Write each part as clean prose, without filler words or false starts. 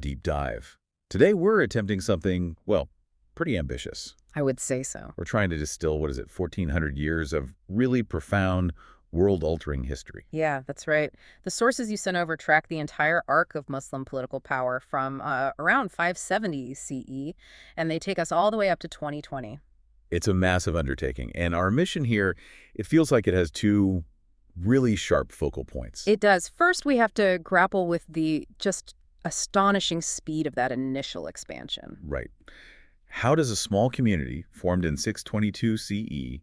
deep dive. Today we're attempting something, well, pretty ambitious. I would say so. We're trying to distill, 1,400 years of really profound, world-altering history. Yeah, that's right. The sources you sent over track the entire arc of Muslim political power from around 570 CE, and they take us all the way up to 2020. It's a massive undertaking, and our mission here, it feels like it has two really sharp focal points. It does. First, we have to grapple with the just astonishing speed of that initial expansion. Right. How does a small community formed in 622 CE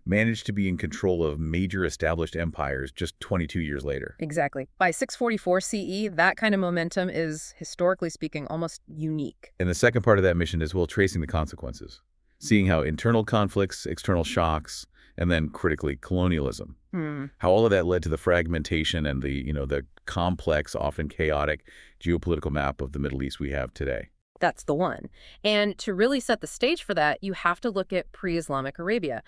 manage to be in control of major established empires just 22 years later? Exactly. By 644 CE, that kind of momentum is, historically speaking, almost unique. And the second part of that mission is, tracing the consequences, seeing how internal conflicts, external shocks, and then critically colonialism, how all of that led to the fragmentation and the complex, often chaotic geopolitical map of the Middle East we have today. That's the one. And to really set the stage for that, you have to look at pre-Islamic Arabia.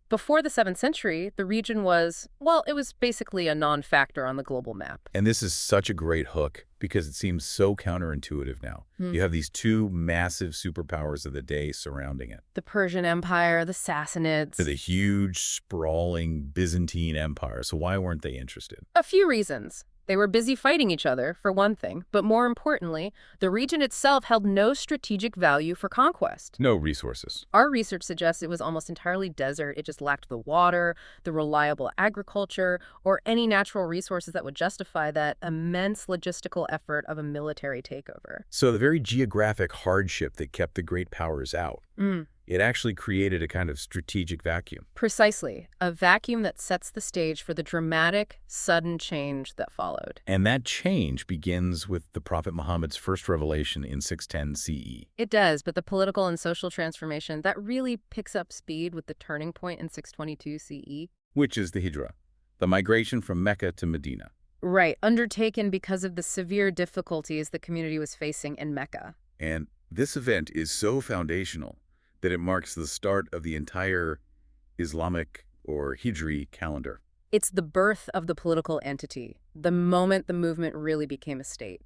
Before the 7th century, the region was, well, it was basically a non-factor on the global map. And this is such a great hook because it seems so counterintuitive now. You have these two massive superpowers of the day surrounding it. The Persian Empire, the Sassanids. The huge, sprawling Byzantine Empire. So why weren't they interested? A few reasons. They were busy fighting each other, for one thing, but more importantly, the region itself held no strategic value for conquest. No resources. Our research suggests it was almost entirely desert. It just lacked the water, the reliable agriculture, or any natural resources that would justify that immense logistical effort of a military takeover. So the very geographic hardship that kept the great powers out, it actually created a kind of strategic vacuum. Precisely. A vacuum that sets the stage for the dramatic, sudden change that followed. And that change begins with the Prophet Muhammad's first revelation in 610 CE. It does, but the political and social transformation, that really picks up speed with the turning point in 622 CE. Which is the Hijra, the migration from Mecca to Medina. Right, undertaken because of the severe difficulties the community was facing in Mecca. And this event is so foundational that it marks the start of the entire Islamic or Hijri calendar. It's the birth of the political entity, the moment the movement really became a state.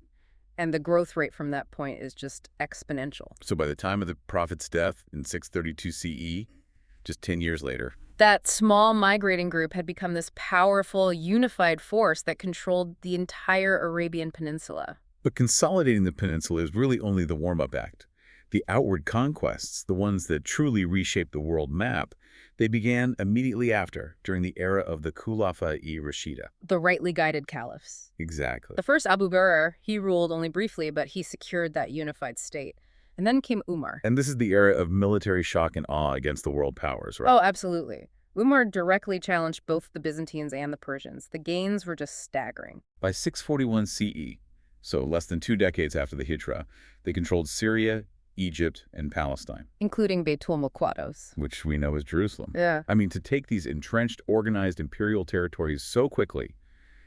And the growth rate from that point is just exponential. So by the time of the Prophet's death in 632 CE, just 10 years later, that small migrating group had become this powerful, unified force that controlled the entire Arabian Peninsula. But consolidating the peninsula is really only the warm-up act. The outward conquests, the ones that truly reshaped the world map, they began immediately after, during the era of the Khulafa-i Rashida. The rightly guided caliphs. Exactly. The first Abu Bakr, he ruled only briefly, but he secured that unified state. And then came Umar. And this is the era of military shock and awe against the world powers, right? Oh, absolutely. Umar directly challenged both the Byzantines and the Persians. The gains were just staggering. By 641 CE, so less than 2 decades after the Hijra, they controlled Syria, Egypt, and Palestine. Including Beitul Muqaddas. Which we know as Jerusalem. Yeah. I mean, to take these entrenched, organized imperial territories so quickly,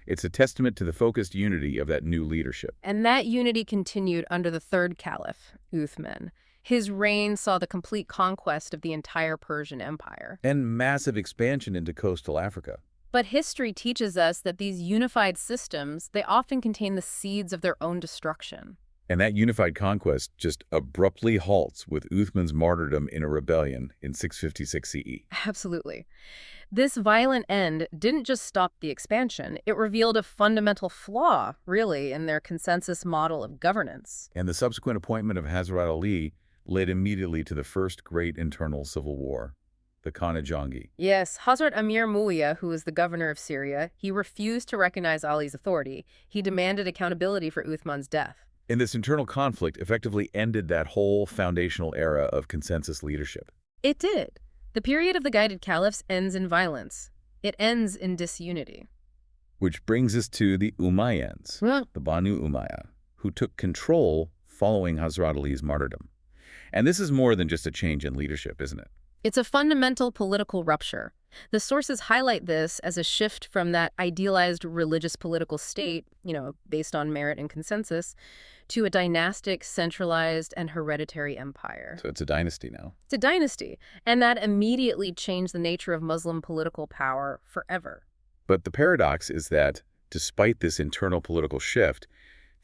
it's a testament to the focused unity of that new leadership. And that unity continued under the third caliph, Uthman. His reign saw the complete conquest of the entire Persian Empire. And massive expansion into coastal Africa. But history teaches us that these unified systems, they often contain the seeds of their own destruction. And that unified conquest just abruptly halts with Uthman's martyrdom in a rebellion in 656 CE. Absolutely. This violent end didn't just stop the expansion. It revealed a fundamental flaw, really, in their consensus model of governance. And the subsequent appointment of Hazrat Ali led immediately to the first great internal civil war, the Khanate Jhangi. Yes, Hazrat Amir Muawiyah, who was the governor of Syria, he refused to recognize Ali's authority. He demanded accountability for Uthman's death. And this internal conflict effectively ended that whole foundational era of consensus leadership. It did. The period of the guided caliphs ends in violence. It ends in disunity. Which brings us to the Umayyads, the Banu Umayyah, who took control following Hazrat Ali's martyrdom. And this is more than just a change in leadership, isn't it? It's a fundamental political rupture. The sources highlight this as a shift from that idealized religious political state, based on merit and consensus, to a dynastic, centralized, and hereditary empire. So it's a dynasty now. It's a dynasty, and that immediately changed the nature of Muslim political power forever. But the paradox is that, despite this internal political shift,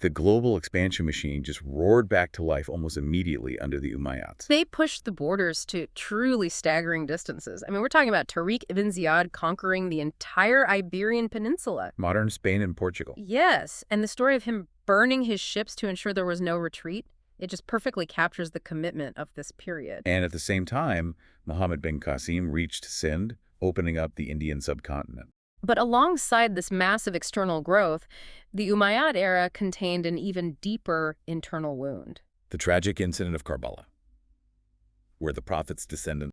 The global expansion machine just roared back to life almost immediately under the Umayyads. They pushed the borders to truly staggering distances. I mean, we're talking about Tariq ibn Ziyad conquering the entire Iberian Peninsula. Modern Spain and Portugal. Yes, and the story of him burning his ships to ensure there was no retreat, it just perfectly captures the commitment of this period. And at the same time, Muhammad bin Qasim reached Sindh, opening up the Indian subcontinent. But alongside this massive external growth, the Umayyad era contained an even deeper internal wound. The tragic incident of Karbala, where the Prophet's descendants